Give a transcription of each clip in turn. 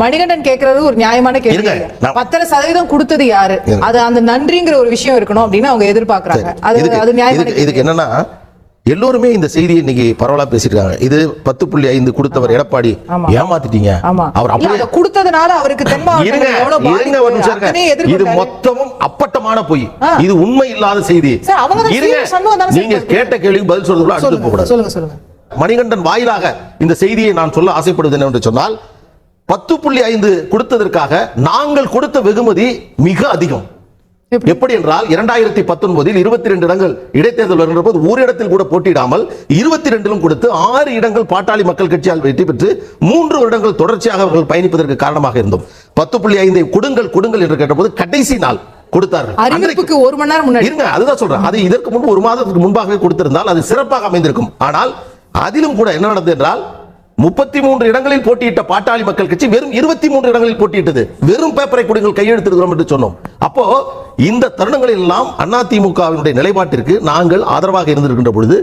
மணிகண்டன் கேக்குறது ஒரு நியாயமான கேள்வி. 10% கொடுத்தது யாரு, அது அந்த நன்றிங்கிற ஒரு விஷயம் இருக்கணும் அப்படின்னு அவங்க எதிர்பார்க்கறாங்க. அது நியாயமான. இதுக்கு என்னன்னா எல்லோருமே இந்த செய்தியை இன்னைக்கு பரவலா பேசிருக்காங்க. இது 10.5 கொடுத்தவர் எடப்பாடி ஏமாத்திட்டீங்க. அவர் அப்படியே கொடுத்ததனால அவருக்கு இது மொத்தமும் அப்பட்டமான பொய். இது உண்மை இல்லாத செய்தி. நீங்க கேட்ட கேள்விக்கு பதில் சொல்றதுக்குள்ள அடுத்து போக கூடாது. சொல்லுங்க. மணிகண்டன் வாயிலாக இந்த செய்தியை நான் சொல்ல ஆசைப்படுவது என்னவென்று சொன்னால் 10.5 கொடுத்ததற்காக நாங்கள் கொடுத்த வெகுமதி மிக அதிகம். எப்படி என்றால் 2019 22 இடங்கள் இடைத்தேர்தல் வருகிற போது ஒரு இடத்தில் கூட போட்டியிடாமல் 22 கொடுத்து 6 இடங்கள் பாட்டாளி மக்கள் கட்சியால் வெற்றி பெற்று 3 வருடங்கள் தொடர்ச்சியாக அவர்கள் பயணிப்பதற்கு காரணமாக இருந்தோம். 10.5 கொடுங்கள் என்று கேட்டபோது கடைசி நாள் கொடுத்தார்கள். அறிவிப்புக்கு ஒரு மணி நேரம் முன்னாடி இருங்க, அதுதான் சொல்றேன். அது இதற்கு முன்பு ஒரு மாதத்துக்கு முன்பாகவே கொடுத்திருந்தால் அது சிறப்பாக அமைந்திருக்கும். ஆனால் அதிலும் கூட என்ன நடந்தது என்றால் 33 இடங்களில் போட்டியிட்ட பாட்டாளி மக்கள் கட்சி வெறும் 23 இடங்களில் போட்டியிட்டது. வெறும் பேப்பரை கொடுங்கள் கையெழுத்திடுகிறோம் என்று சொன்னோம். அப்போ இந்த தருணங்களில் எல்லாம் அதிமுகவினுடைய நிலைப்பாட்டிற்கு நாங்கள் ஆதரவாக இருந்திருக்கின்ற பொழுது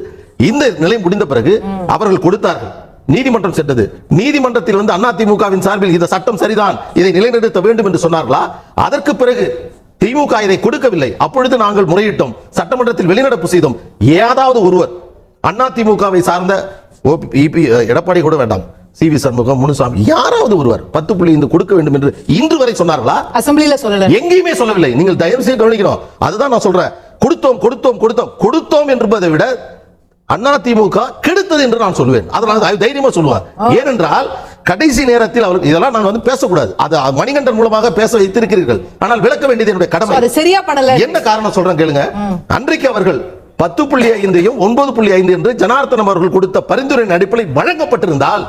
இந்த நிலை முடிந்த பிறகு அவர்கள் கொடுத்தார்கள். நீதிமன்றம் சென்றது. நீதிமன்றத்தில் வந்து அதிமுகவின் சார்பில் இந்த சட்டம் சரிதான், இதை நிலைநிறுத்த வேண்டும் என்று சொன்னார்களா? அதற்கு பிறகு திமுக இதை கொடுக்கவில்லை. அப்பொழுது நாங்கள் முறையிட்டோம், சட்டமன்றத்தில் வெளிநடப்பு செய்தோம். ஏதாவது ஒருவர் அதிமுகவை சார்ந்த எடப்பாடி கூட வேண்டாம், சி.வி. சண்முகம், முனுசாமி, யாராவது ஒருவர் 10.5 கொடுக்க வேண்டும் என்று இன்று வரை சொன்னார்களா? அசெம்பிளில சொல்லல, எங்கேயுமே சொல்லவில்லை. நீங்கள் தயவு செய்து கவனிக்கணும். அதுதான் நான் சொல்றேன். கொடுத்தோம் என்பதை விட அதிமுக கெடுத்தது என்று நான் சொல்வேன். அதனால தைரியமா சொல்லுவேன். ஏனென்றால் கடைசி நேரத்தில் அவருக்கு இதெல்லாம் நாங்கள் வந்து பேசக்கூடாது. அது மணிகண்டன் மூலமாக பேச வைத்திருக்கிறீர்கள். ஆனால் விளக்க வேண்டியது என்னுடைய கடமை. அது சரியா பண்ணல. என்ன காரணம் சொல்றேன் கேளுங்க. அன்றைக்கு அவர்கள் 10.5 9.5 என்று ஜனார்த்தனம் அவர்கள் கொடுத்த பரிந்துரையின் அடிப்படையில் வழங்கப்பட்டிருந்தால்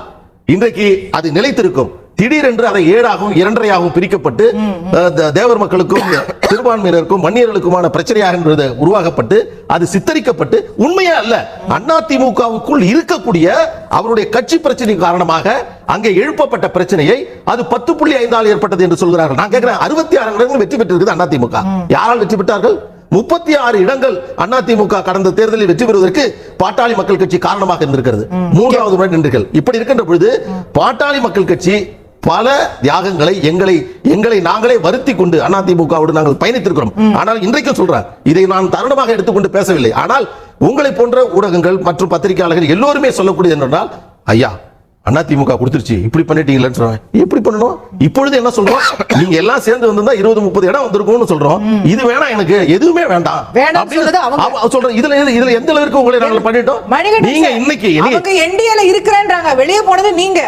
இன்றைக்கு அது நிலைத்திருக்கும். திடீரென்று அதை 7ஆகவும் 2.5ஆகவும் பிரிக்கப்பட்டு தேவர் மக்களுக்கும் சிறுபான்மையினருக்கும் வன்னியர்களுக்குமான பிரச்சனையாக உருவாக்கப்பட்டு அது சித்தரிக்கப்பட்டு உண்மையா அல்ல. அதிமுகவுக்குள் இருக்கக்கூடிய அவருடைய கட்சி பிரச்சனை காரணமாக அங்கே எழுப்பப்பட்ட பிரச்சனையை அது 10.5 ஏற்பட்டது என்று சொல்கிறார்கள். நான் கேட்கிறேன், 66 இடங்கள் வெற்றி பெற்றிருக்கிறது அதிமுக. யாரால் வெற்றி பெற்றார்கள்? 36 இடங்கள் அதிமுக கடந்த தேர்தலில் வெற்றி பெறுவதற்கு பாட்டாளி மக்கள் கட்சி காரணமாக இருந்திருக்கிறது. 3வது முறை நின்றீர்கள். இப்படி இருக்கின்ற பொழுது பாட்டாளி மக்கள் கட்சி பல தியாகங்களை எங்களை நாங்களே வருத்தி கொண்டு அதிமுகவோடு நாங்கள் பயணித்திருக்கிறோம். ஆனால் இன்றைக்கு சொல்றேன், இதை நான் தருணமாக எடுத்துக்கொண்டு பேசவில்லை. ஆனால் உங்களை போன்ற ஊடகங்கள் மற்றும் பத்திரிகையாளர்கள் எல்லோருமே சொல்லக்கூடியது என்னென்றால், ஐயா அதிமுக கொடுத்துருச்சு, இப்படி பண்ணிட்டீங்களேன்னு சொல்றாங்க. எப்படி பண்ணணும்? இப்பொழுது என்ன சொல்றோம்? நீங்க எல்லாம் சேர்ந்து வந்திருந்தா 20-30 இடம் வந்திருக்கும்னு சொல்றோம். இது வேணாம், எனக்கு எதுவுமே வேண்டாம் சொல்றேன். இதுல எந்த அளவுக்கு உங்களை நாங்கள் பண்ணிட்டோம்? நீங்க இன்னைக்கு என்டிஏல இருக்கிறேன்றாங்க, வெளியே போனது நீங்க,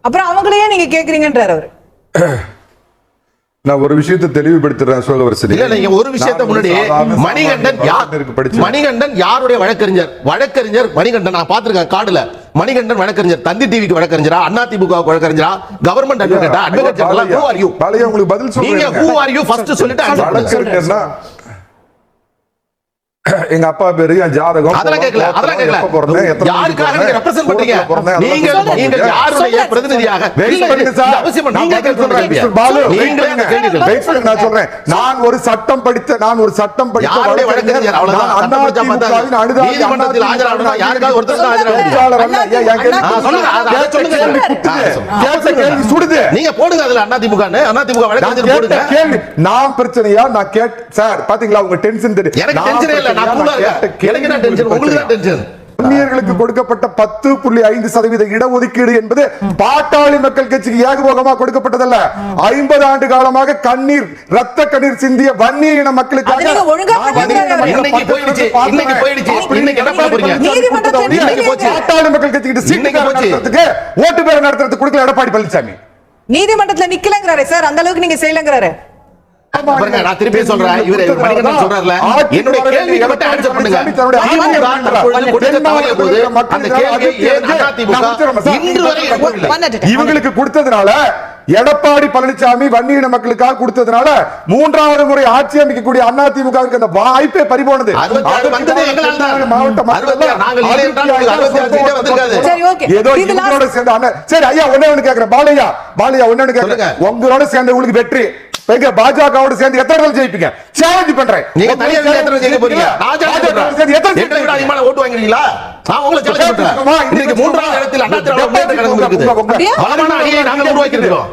அப்புறம் அவங்களையே நீங்க கேக்குறீங்கன்றார் அவர். நான் ஒரு விஷயத்தை தெளிவுபடுத்துறேன் சோழவரசன். இல்ல, நீங்க ஒரு விஷயத்தை முன்னாடி மணிகண்டன் யாருடைய வழக்கறிஞர் மணிகண்டன் நான் பாத்துருக்கேன் காடுல. மணிகண்டன் வழக்கறிஞர், தந்தி டிவிக்கு வழக்கறிஞரா, அதிமுக வழக்கறிஞரா, கவர்மெண்ட் அட்வொகேட்டா, advocate general, who are you? Balaiah உங்களுக்கு பதில் சொல்றேன். நீங்க who are you first சொல்லிட்டு வழக்கறிஞர்னா எங்க அப்பா பேரு, என் ஜாதகம், அதெல்லாம் கேட்கல. யாருக்காக நீங்க ரெப்ரசன்ட் பண்றீங்க? நீங்க யாருடைய பிரதிநிதியாக? நான் சொல்றேன், நான் ஒரு சட்டம் படித்த யாருடைய வழக்கறிஞர்? அவ்வளவுதான். நீதிமன்றத்தில் ஆஜராகணும். யாருக்காவது ஒருத்தர் சுடுது. நீங்க போடுங்க அதுல அதிமுக வழக்கறிஞர் போடுங்க. நான் பிரச்சனையா? நான் கேட் சார், பாத்தீங்களா உங்க டென்ஷன் தெரியும். எனக்கு டென்ஷன் இல்ல. வன்னியர்களுக்கு கொடுக்கப்பட்ட 10.5% இடஒதுக்கீடு என்பது பாட்டாளி மக்கள் கட்சிக்கு ஏகபோகமா கொடுக்கப்பட்டதல்ல. 50 ஆண்டு காலமாக ரத்த கண்ணீர் சிந்திய வன்னிய இன மக்களுக்காக பாட்டாளி மக்கள் கட்சிக்கு ஓட்டு பேர நடத்துறதுக்கு கொடுக்கல எடப்பாடி பழனிசாமி. நீதிமன்றத்துல நிக்கலங்கிறாரு சார், அந்த அளவுக்கு நீங்க செய்யலங்கிறாரு. நான் திருப்பி சொல்றேன், இவரு மணிகண்டன் சொல்றாருல, என்னுடைய கேள்விக்கு மட்டும் ஆன்சர் பண்ணுங்க. இவங்களுக்கு கொடுத்ததுனால, எடப்பாடி பழனிசாமி வன்னியின மக்களுக்காக கொடுத்ததுனால 3வது முறை ஆட்சி அமைக்கக்கூடிய அதிமுகவுக்கு அந்த வாய்ப்பே பறிபோனது. ஏதோ இவங்களோட சேர்ந்த சரி ஐயா ஒண்ணு கேக்குறேன், பாலையா ஒண்ணு கேக்குறேன், உங்களோட சேர்ந்த உங்களுக்கு வெற்றி எங்க பாஜகவோட சேர்ந்து எத்தனை இடத்துல ஜெயிப்பீங்க? சேலஞ்ச் பண்றேன். நீங்க தனியா எத்தனை ஜெயிக்க போறீங்க? நான் சேலஞ்ச் பண்றேன். எத்தனை விட அதிகமான ஓட்டு வாங்குறீங்களா? நான் உங்களை சேலஞ்ச் பண்றேன். இன்னைக்கு மூன்றாவது இடத்தில் அண்ணா திராவிட முன்னேற்ற கழகம் இருக்குது. பலமான அணியை நாங்கள் உருவாக்கி இருக்கிறோம்.